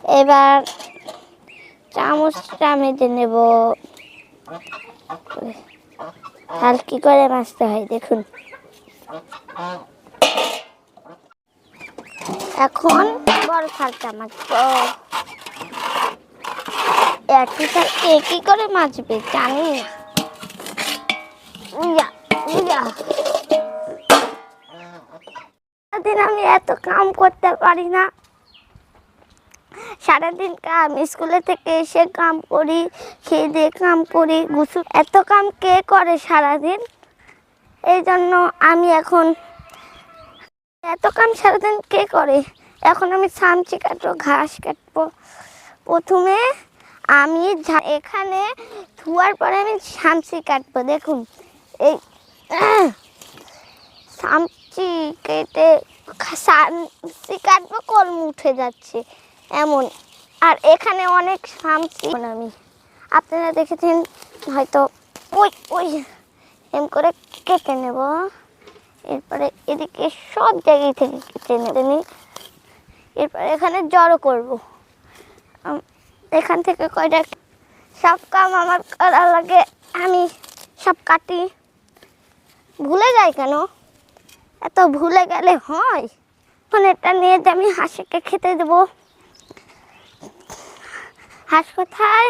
এবার চামচটা মেজে নেব। হাল কি করে মাজতে হয় দেখুন। এখন বড় থালটা মাজবো। একই থাল কি করে মাজবে জানি না। সারাদিন আমি এত কাম করতে পারি না। সারাদিন কাম, স্কুলে থেকে এসে কাম করি, খেয়ে দিয়ে কাম করি, গোসল, এত কাম কে করে সারাদিন? এই জন্য আমি এখন এত কাম সারাদিন কে করে? এখন আমি সামচি কাটবো, ঘাস কাটবো। প্রথমে আমি এখানে ধোয়ার পরে আমি সামচি কাটবো। দেখুন এই সামচি কেটে সামচি কাটবো, কলম উঠে যাচ্ছে এমন। আর এখানে অনেক সামচি আমি, আপনারা দেখেছেন হয়তো। ওই ওই এম করে কেটে নেব। এরপরে এদিকে সব জায়গায় থেকে কেটে নেবে নি। এরপরে এখানে জড়ো করব। এখান থেকে কয়টা সব কাম আমার করা লাগে, আমি সব কাটি। ভুলে যাই কেন? এত ভুলে গেলে হয়? এখন এটা নিয়ে যে আমি হাঁসকে খেতে দেব। হাঁস কোথায়?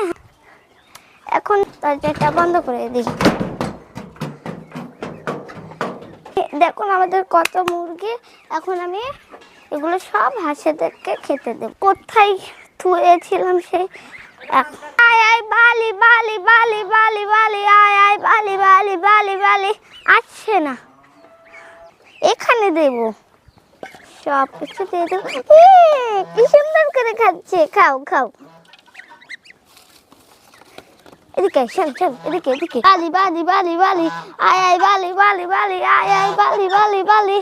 এখন দরজাটা বন্ধ করে দিই। দেখুন আমাদের কত মুরগি। এখন আমি এগুলো সব হাঁসেদেরকে খেতে দেব। কোথায় থুয়েছিলাম সেই? আয় আয় বালি বালি বালি বালি বালি, আয় আয় বালি বালি বালি বালি। আসছে না, এখানে দেব। সব কিছু দিয়ে দেব। কি সুন্দর করে খাচ্ছে। খাও খাও। এদিকে শোন শোন, এদিকে এদিকে। বালি বালি বালি বালি, আয় আয় বালি বালি বালি, আয় আয় বালি বালি বালি।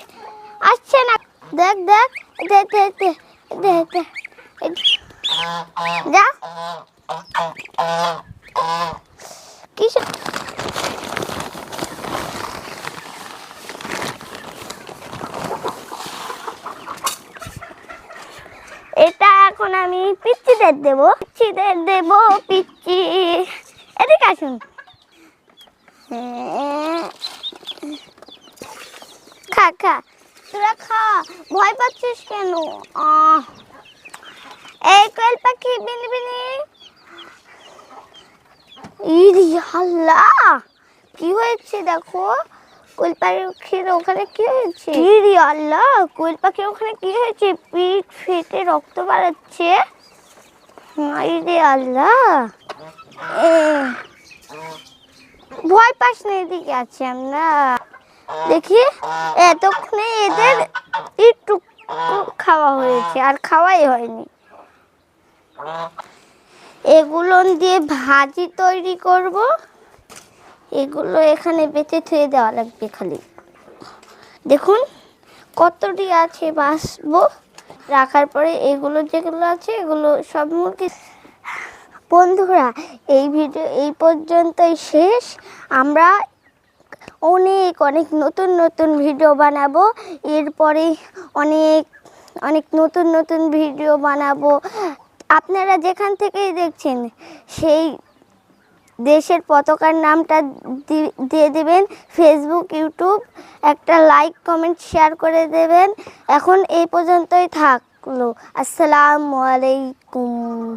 আসছে না, দেখ দেখ, দে দে দে দে দে। যা কি এটা এখন আমি পিচ্চিদের দেব। পিচ্চিদের দেব পিচ্চি। এদিকে আসুন। খা খা, তোরা খা। ভয় পাচ্ছিস কেন? এই কোয়েল পাখি বিনি বিনি। ইরি আল্লাহ, কি হয়েছে দেখো? কোয়েল পাখির ওখানে কি হয়েছে? ইরি আল্লাহ, কোয়েল পাখির ওখানে কি হয়েছে? পিঠ ফেটে রক্ত বেরোচ্ছে। ইরি আল্লাহ, ভয় পাস না, এদিকে আছি আমরা। দেখি এতক্ষণে এদের একটু খাওয়া হয়েছে, আর খাওয়াই হয়নি। এগুলো দিয়ে ভাজি তৈরি করব। এগুলো এখানে বেঁচে থুয়ে দেওয়া লাগবে খালি। দেখুন কতটি আছে বাঁচবো। রাখার পরে এগুলো যেগুলো আছে এগুলো সব মুরগি। বন্ধুরা, এই ভিডিও এই পর্যন্তই শেষ। আমরা অনেক অনেক নতুন নতুন ভিডিও বানাবো। এরপরে অনেক অনেক নতুন নতুন ভিডিও বানাবো। আপনারা যেখান থেকেই দেখছেন সেই দেশের পতাকার নামটা দিয়ে দেবেন। ফেসবুক, ইউটিউব, একটা লাইক, কমেন্ট, শেয়ার করে দেবেন। এখন এই পর্যন্তই থাকলো। আসসালামু আলাইকুম।